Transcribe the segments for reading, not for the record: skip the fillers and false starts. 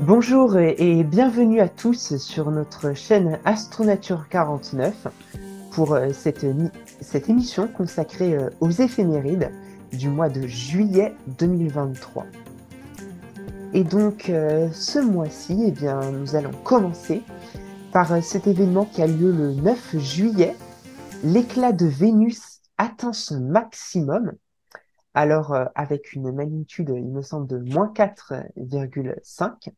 Bonjour et bienvenue à tous sur notre chaîne Astronature 49 pour cette émission consacrée aux éphémérides du mois de juillet 2023. Et donc ce mois-ci, nous allons commencer par cet événement qui a lieu le 9 juillet. L'éclat de Vénus atteint son maximum, alors avec une magnitude, il me semble, de -4,5.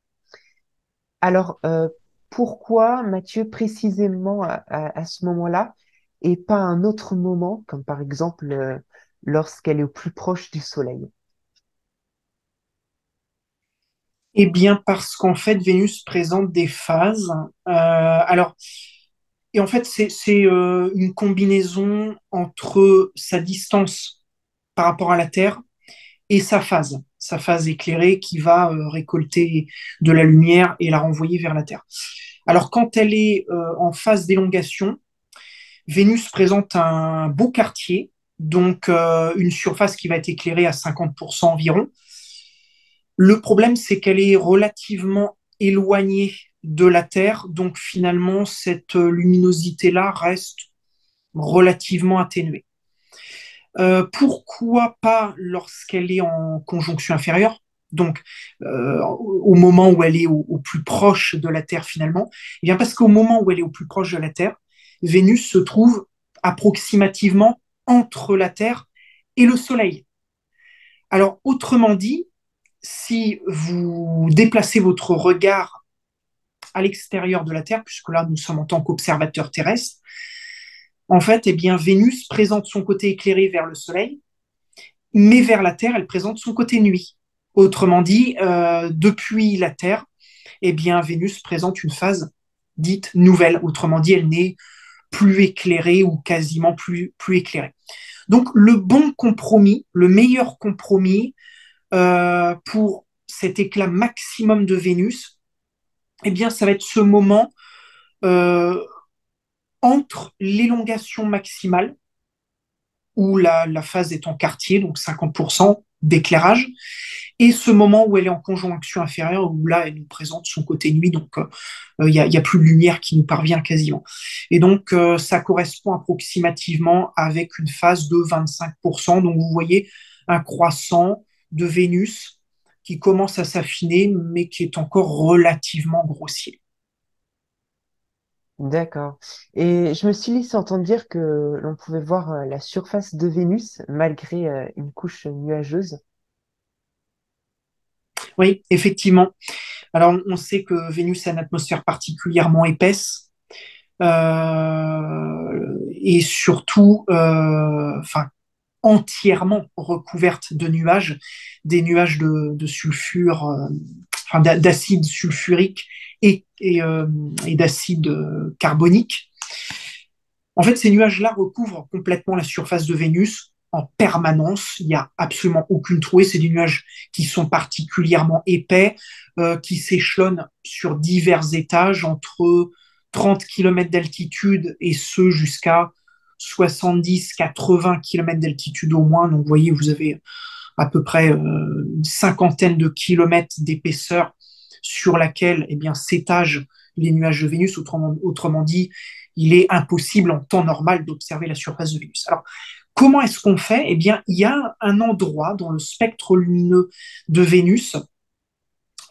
Alors, pourquoi, Mathieu, précisément à ce moment-là et pas à un autre moment, comme par exemple lorsqu'elle est au plus proche du Soleil? Eh bien, parce qu'en fait, Vénus présente des phases. Et en fait, c'est une combinaison entre sa distance par rapport à la Terre et sa phase éclairée qui va récolter de la lumière et la renvoyer vers la Terre. Alors, quand elle est en phase d'élongation, Vénus présente un beau quartier, donc une surface qui va être éclairée à 50% environ. Le problème, c'est qu'elle est relativement éloignée de la Terre, donc finalement, cette luminosité-là reste relativement atténuée. Pourquoi pas lorsqu'elle est en conjonction inférieure, donc au moment où elle est au plus proche de la Terre finalement? Eh bien parce qu'au moment où elle est au plus proche de la Terre, Vénus se trouve approximativement entre la Terre et le Soleil. Alors, autrement dit, si vous déplacez votre regard à l'extérieur de la Terre, puisque là nous sommes en tant qu'observateurs terrestres, en fait, eh bien, Vénus présente son côté éclairé vers le Soleil, mais vers la Terre, elle présente son côté nuit. Autrement dit, depuis la Terre, eh bien, Vénus présente une phase dite nouvelle. Autrement dit, elle n'est plus éclairée ou quasiment plus éclairée. Donc, le bon compromis, le meilleur compromis pour cet éclat maximum de Vénus, eh bien, ça va être ce moment euh, entre l'élongation maximale, où la phase est en quartier, donc 50% d'éclairage, et ce moment où elle est en conjonction inférieure, où là, elle nous présente son côté nuit, donc y a plus de lumière qui nous parvient quasiment. Et donc, ça correspond approximativement avec une phase de 25%. Donc, vous voyez un croissant de Vénus qui commence à s'affiner, mais qui est encore relativement grossier. D'accord. Et je me suis laissé entendre dire que l'on pouvait voir la surface de Vénus malgré une couche nuageuse. Oui, effectivement. Alors, on sait que Vénus a une atmosphère particulièrement épaisse et surtout, enfin, entièrement recouverte de nuages, des nuages de sulfure, enfin, d'acide sulfurique et d'acide carbonique. En fait, ces nuages-là recouvrent complètement la surface de Vénus en permanence. Il n'y a absolument aucune trouée. C'est des nuages qui sont particulièrement épais, qui s'échelonnent sur divers étages entre 30 km d'altitude et ce jusqu'à 70-80 km d'altitude au moins. Donc, vous voyez, vous avez à peu près une cinquantaine de kilomètres d'épaisseur sur laquelle eh bien, s'étagent les nuages de Vénus. Autrement dit, il est impossible en temps normal d'observer la surface de Vénus. Alors, comment est-ce qu'on fait? Eh bien, il y a un endroit dans le spectre lumineux de Vénus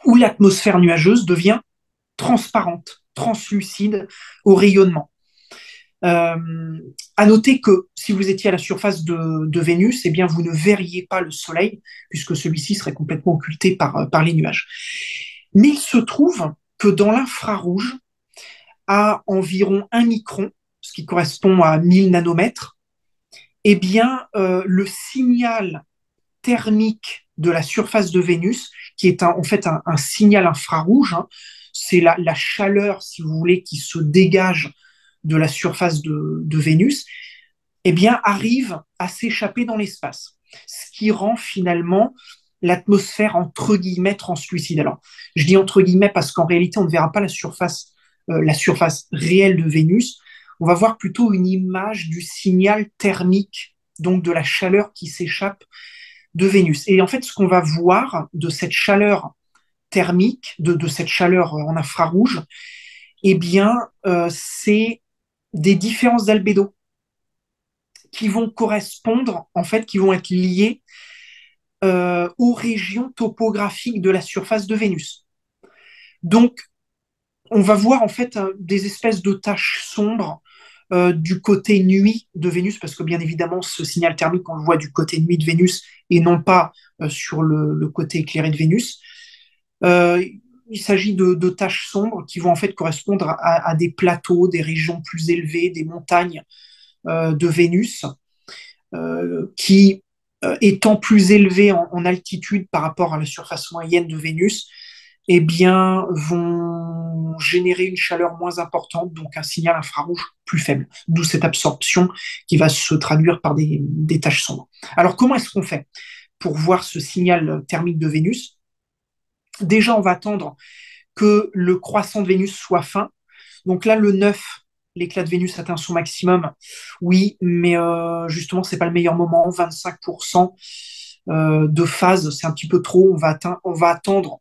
où l'atmosphère nuageuse devient transparente, translucide au rayonnement. À noter que si vous étiez à la surface de Vénus, eh bien, vous ne verriez pas le Soleil, puisque celui-ci serait complètement occulté par les nuages. Mais il se trouve que dans l'infrarouge, à environ 1 micron, ce qui correspond à 1000 nanomètres, eh bien, le signal thermique de la surface de Vénus, qui est en fait un signal infrarouge, hein, c'est la chaleur, si vous voulez, qui se dégage de la surface de Vénus, eh bien, arrive à s'échapper dans l'espace. Ce qui rend finalement l'atmosphère entre guillemets translucide. Alors, je dis entre guillemets parce qu'en réalité, on ne verra pas la surface réelle de Vénus. On va voir plutôt une image du signal thermique, donc de la chaleur qui s'échappe de Vénus. Et en fait, ce qu'on va voir de cette chaleur thermique, de cette chaleur en infrarouge, eh bien, c'est des différences d'albédo qui vont correspondre, en fait, qui vont être liées aux régions topographiques de la surface de Vénus. Donc, on va voir en fait des espèces de taches sombres du côté nuit de Vénus, parce que bien évidemment, ce signal thermique, on le voit du côté nuit de Vénus et non pas sur le côté éclairé de Vénus. Euh, il s'agit de taches sombres qui vont en fait correspondre à des plateaux, des régions plus élevées, des montagnes de Vénus, qui, étant plus élevées en altitude par rapport à la surface moyenne de Vénus, eh bien, vont générer une chaleur moins importante, donc un signal infrarouge plus faible. D'où cette absorption qui va se traduire par des taches sombres. Alors, comment est-ce qu'on fait pour voir ce signal thermique de Vénus? Déjà, on va attendre que le croissant de Vénus soit fin. Donc là, le 9, l'éclat de Vénus atteint son maximum. Oui, mais justement, c'est pas le meilleur moment. 25% de phase, c'est un petit peu trop. On va attendre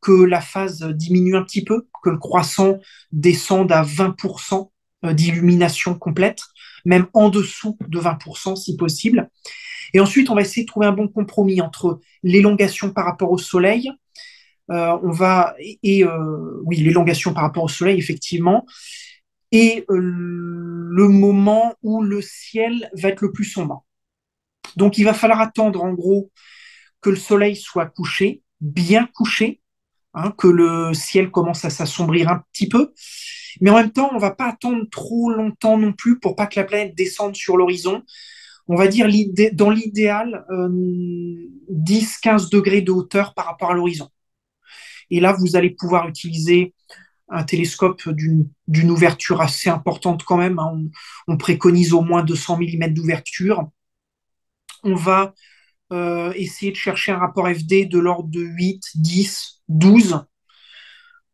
que la phase diminue un petit peu, que le croissant descende à 20% d'illumination complète, même en dessous de 20% si possible. Et ensuite, on va essayer de trouver un bon compromis entre l'élongation par rapport au Soleil, oui, l'élongation par rapport au Soleil, effectivement, et le moment où le ciel va être le plus sombre. Donc, il va falloir attendre, en gros, que le Soleil soit couché, bien couché, hein, que le ciel commence à s'assombrir un petit peu. Mais en même temps, on ne va pas attendre trop longtemps non plus pour pas que la planète descende sur l'horizon. On va dire dans l'idéal 10-15 degrés de hauteur par rapport à l'horizon. Et là, vous allez pouvoir utiliser un télescope d'une ouverture assez importante quand même. Hein. On préconise au moins 200 mm d'ouverture. On va essayer de chercher un rapport FD de l'ordre de 8, 10, 12.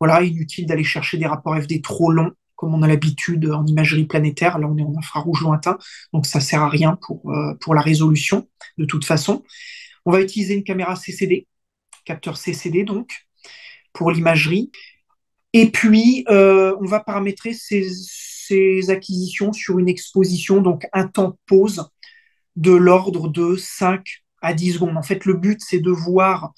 Voilà, inutile d'aller chercher des rapports FD trop longs, comme on a l'habitude en imagerie planétaire. Là, on est en infrarouge lointain, donc ça sert à rien pour la résolution, de toute façon. On va utiliser une caméra CCD, capteur CCD donc, pour l'imagerie. Et puis, on va paramétrer ces acquisitions sur une exposition, donc un temps de pause de l'ordre de 5 à 10 secondes. En fait, le but, c'est de voir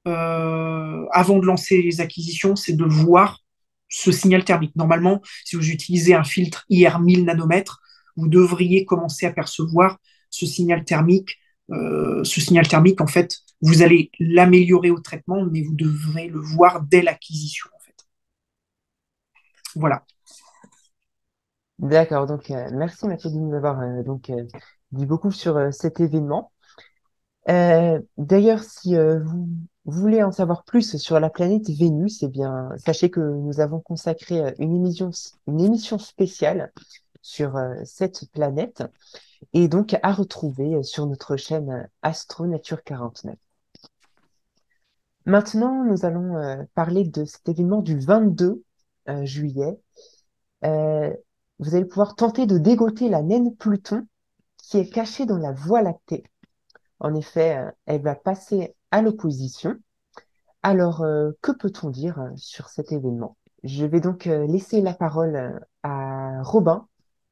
avant de lancer les acquisitions, c'est de voir ce signal thermique. Normalement, si vous utilisez un filtre IR 1000 nanomètres, vous devriez commencer à percevoir ce signal thermique. Ce signal thermique, en fait, vous allez l'améliorer au traitement, mais vous devrez le voir dès l'acquisition, en fait. Voilà. D'accord, donc merci Mathieu de nous avoir dit beaucoup sur cet événement. D'ailleurs, si vous voulez en savoir plus sur la planète Vénus, eh bien, sachez que nous avons consacré une émission spéciale sur cette planète et donc à retrouver sur notre chaîne Astro Nature 49. Maintenant, nous allons parler de cet événement du 22 juillet. Euh, Vous allez pouvoir tenter de dégoter la naine Pluton qui est cachée dans la Voie lactée. En effet, elle va passer à l'opposition. Alors, que peut-on dire sur cet événement? Je vais donc laisser la parole à Robin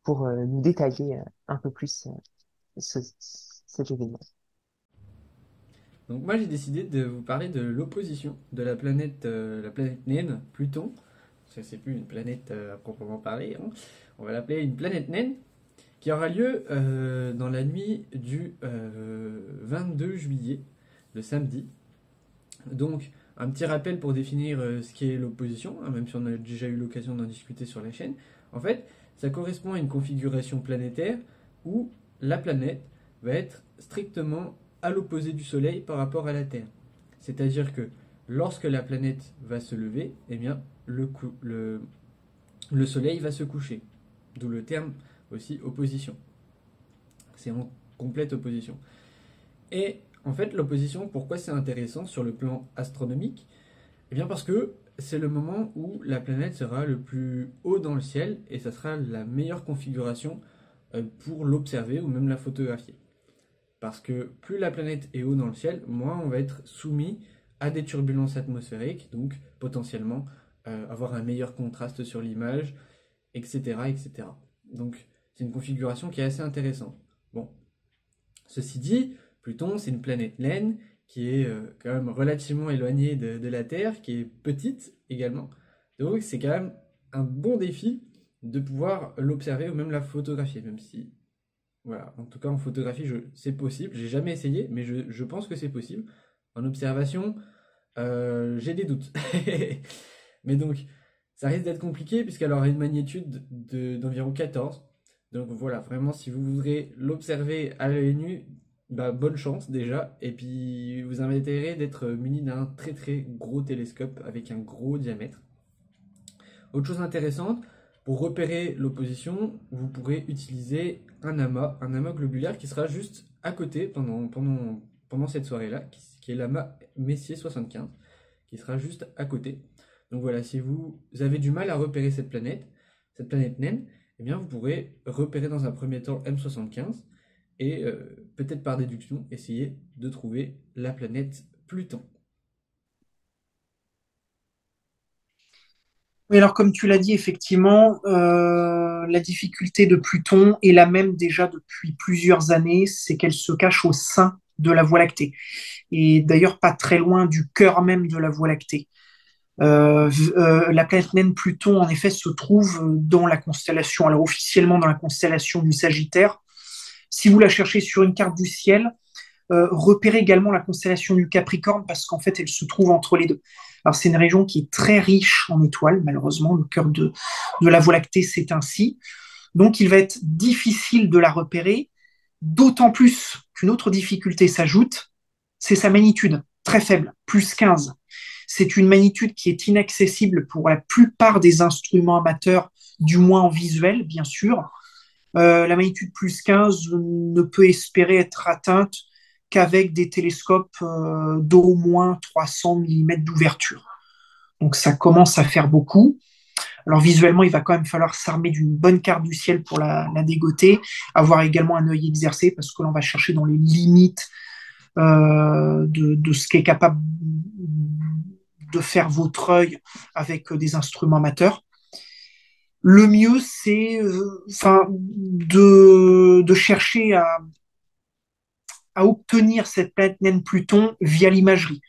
pour nous détailler un peu plus cet événement. Donc moi j'ai décidé de vous parler de l'opposition de la planète naine, Pluton. Parce que c'est plus une planète à proprement parler. Hein. On va l'appeler une planète naine qui aura lieu dans la nuit du 22 juillet, le samedi. Donc un petit rappel pour définir ce qu'est l'opposition, hein, même si on a déjà eu l'occasion d'en discuter sur la chaîne. En fait, ça correspond à une configuration planétaire où la planète va être strictement à l'opposé du Soleil par rapport à la Terre. C'est-à-dire que lorsque la planète va se lever, eh bien, le Soleil va se coucher. D'où le terme aussi opposition. C'est en complète opposition. Et en fait, l'opposition, pourquoi c'est intéressant sur le plan astronomique? Eh bien parce que c'est le moment où la planète sera le plus haut dans le ciel et ça sera la meilleure configuration pour l'observer ou même la photographier. Parce que plus la planète est haut dans le ciel, moins on va être soumis à des turbulences atmosphériques, donc potentiellement avoir un meilleur contraste sur l'image, etc., etc. Donc c'est une configuration qui est assez intéressante. Bon, ceci dit, Pluton, c'est une planète naine qui est quand même relativement éloignée de la Terre, qui est petite également. Donc c'est quand même un bon défi de pouvoir l'observer ou même la photographier, même si, voilà, en tout cas en photographie, c'est possible. J'ai jamais essayé, mais je pense que c'est possible. En observation, j'ai des doutes. Mais donc, ça risque d'être compliqué puisqu'elle aura une magnitude d'environ 14. Donc voilà, vraiment, si vous voudrez l'observer à l'œil nu, bah, bonne chance déjà. Et puis, vous avez intérêt d'être muni d'un très très gros télescope avec un gros diamètre. Autre chose intéressante, pour repérer l'opposition, vous pourrez utiliser un amas globulaire qui sera juste à côté pendant cette soirée-là, qui est l'amas Messier 75, qui sera juste à côté. Donc voilà, si vous avez du mal à repérer cette planète naine, eh bien vous pourrez repérer dans un premier temps M75 et peut-être par déduction essayer de trouver la planète Pluton. Oui, alors comme tu l'as dit, effectivement, la difficulté de Pluton est la même déjà depuis plusieurs années, c'est qu'elle se cache au sein de la Voie lactée, et d'ailleurs pas très loin du cœur même de la Voie lactée. La planète naine Pluton, en effet, se trouve dans la constellation, alors officiellement dans la constellation du Sagittaire. Si vous la cherchez sur une carte du ciel, repérez également la constellation du Capricorne parce qu'en fait, elle se trouve entre les deux. Alors, c'est une région qui est très riche en étoiles, malheureusement, le cœur de la Voie lactée, c'est ainsi. Donc, il va être difficile de la repérer, d'autant plus qu'une autre difficulté s'ajoute, c'est sa magnitude, très faible, plus 15. C'est une magnitude qui est inaccessible pour la plupart des instruments amateurs, du moins en visuel, bien sûr. La magnitude plus 15 ne peut espérer être atteinte qu'avec des télescopes d'au moins 300 mm d'ouverture. Donc ça commence à faire beaucoup. Alors visuellement, il va quand même falloir s'armer d'une bonne carte du ciel pour la dégoter, avoir également un œil exercé parce que l'on va chercher dans les limites de ce qu'est capable de faire votre œil avec des instruments amateurs. Le mieux, c'est de chercher à obtenir cette planète naine Pluton via l'imagerie.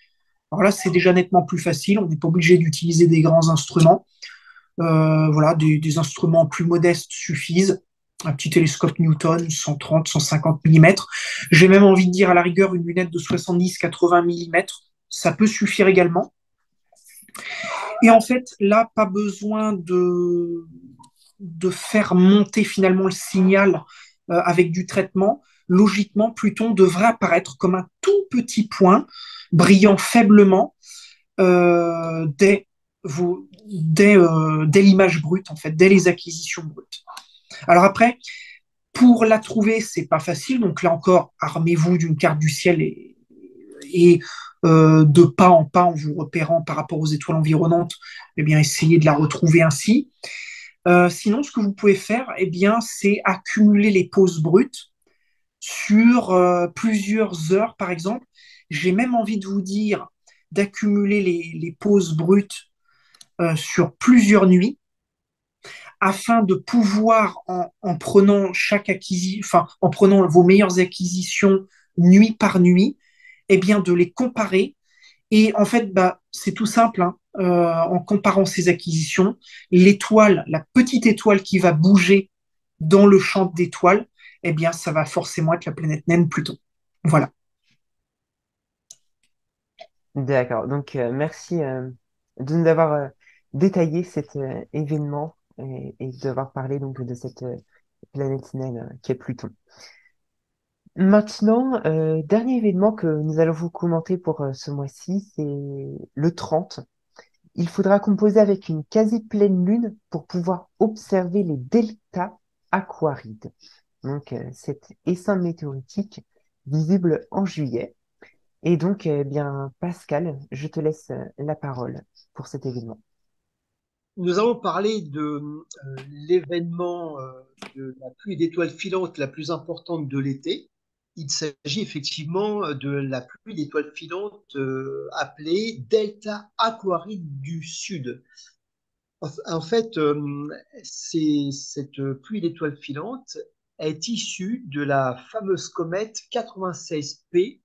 Alors là, c'est déjà nettement plus facile. On n'est pas obligé d'utiliser des grands instruments. Voilà, des instruments plus modestes suffisent. Un petit télescope Newton, 130, 150 mm. J'ai même envie de dire à la rigueur une lunette de 70-80 mm. Ça peut suffire également. Et en fait, là, pas besoin de faire monter finalement le signal avec du traitement. Logiquement, Pluton devrait apparaître comme un tout petit point brillant faiblement dès, dès l'image brute, en fait, dès les acquisitions brutes. Alors après, pour la trouver, c'est pas facile. Donc là encore, armez-vous d'une carte du ciel et de pas en vous repérant par rapport aux étoiles environnantes, eh bien, essayez de la retrouver ainsi. Sinon, ce que vous pouvez faire, eh bien, c'est accumuler les pauses brutes sur plusieurs heures, par exemple. J'ai même envie de vous dire d'accumuler les pauses brutes sur plusieurs nuits afin de pouvoir, en prenant en prenant vos meilleures acquisitions nuit par nuit, eh bien, de les comparer. Et en fait, bah, c'est tout simple, hein. En comparant ces acquisitions, l'étoile, la petite étoile qui va bouger dans le champ d'étoiles, eh bien, ça va forcément être la planète naine Pluton. Voilà. D'accord. Donc, merci de nous avoir détaillé cet événement et d'avoir parlé donc de cette planète naine qui est Pluton. Maintenant, dernier événement que nous allons vous commenter pour ce mois-ci, c'est le 30. Il faudra composer avec une quasi-pleine lune pour pouvoir observer les deltas aquarides. Donc, cet essaim météoritique visible en juillet. Et donc, eh bien, Pascal, je te laisse la parole pour cet événement. Nous allons parler de l'événement de la pluie d'étoiles filantes la plus importante de l'été. il s'agit effectivement de la pluie d'étoiles filantes appelée Delta Aquaride du Sud. En fait, cette pluie d'étoiles filantes est issue de la fameuse comète 96P,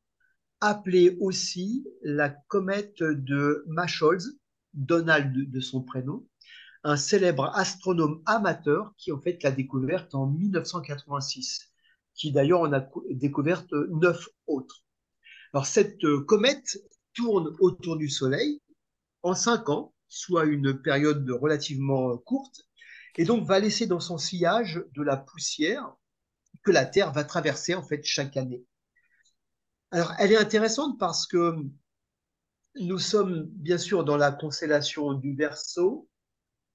appelée aussi la comète de Masholz, Donald de son prénom, un célèbre astronome amateur qui en fait l'a découverte en 1986, qui d'ailleurs en a découvert 9 autres. Alors cette comète tourne autour du Soleil en 5 ans, soit une période relativement courte, et donc va laisser dans son sillage de la poussière que la Terre va traverser en fait chaque année. Alors elle est intéressante parce que nous sommes bien sûr dans la constellation du Verseau.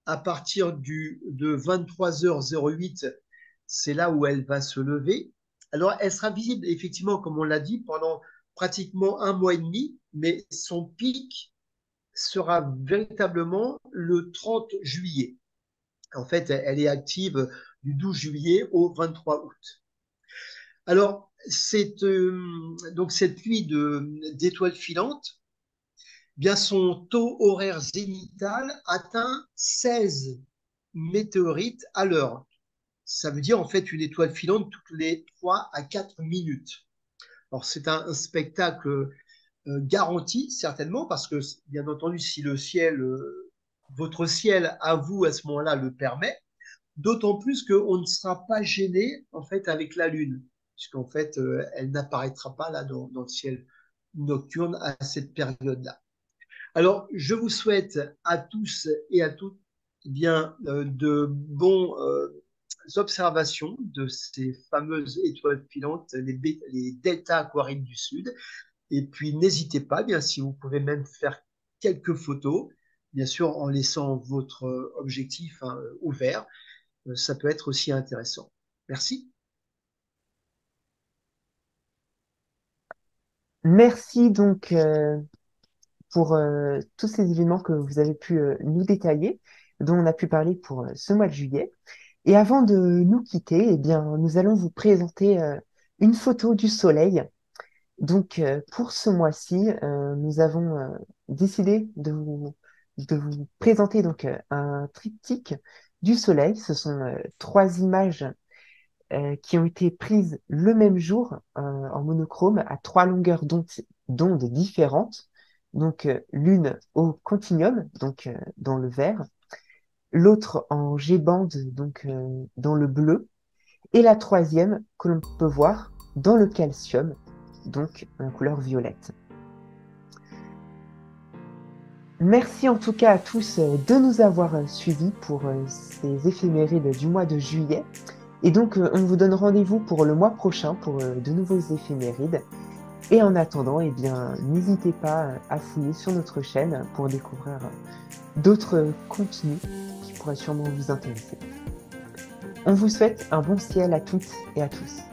À partir de 23h08, c'est là où elle va se lever. Alors, elle sera visible, effectivement, comme on l'a dit, pendant pratiquement 1 mois et demi, mais son pic sera véritablement le 30 juillet. En fait, elle est active du 12 juillet au 23 août. Alors, donc cette pluie d'étoiles filantes, bien son taux horaire zénital atteint 16 météorites à l'heure. Ça veut dire en fait une étoile filante toutes les 3 à 4 minutes. Alors c'est un spectacle garanti certainement parce que bien entendu si le ciel, votre ciel à vous à ce moment-là le permet, d'autant plus qu'on ne sera pas gêné en fait avec la Lune, puisqu'en fait elle n'apparaîtra pas là dans le ciel nocturne à cette période-là. Alors, je vous souhaite à tous et à toutes bien de bons observations de ces fameuses étoiles filantes, les delta aquarides du Sud. Et puis, n'hésitez pas, bien si vous pouvez même faire quelques photos, bien sûr en laissant votre objectif ouvert, ça peut être aussi intéressant. Merci. Merci donc pour tous ces éléments que vous avez pu nous détailler, dont on a pu parler pour ce mois de juillet. Et avant de nous quitter, eh bien, nous allons vous présenter une photo du soleil. Donc, pour ce mois-ci, nous avons décidé de vous présenter donc un triptyque du soleil. Ce sont 3 images qui ont été prises le même jour en monochrome à 3 longueurs d'onde différentes. Donc, l'une au continuum, donc dans le vert, l'autre en G-bande, donc dans le bleu, et la troisième que l'on peut voir dans le calcium, donc en couleur violette. Merci en tout cas à tous de nous avoir suivis pour ces éphémérides du mois de juillet. Et donc, on vous donne rendez-vous pour le mois prochain pour de nouveaux éphémérides. Et en attendant, eh bien, n'hésitez pas à fouiller sur notre chaîne pour découvrir d'autres contenus qui pourraient sûrement vous intéresser. On vous souhaite un bon ciel à toutes et à tous.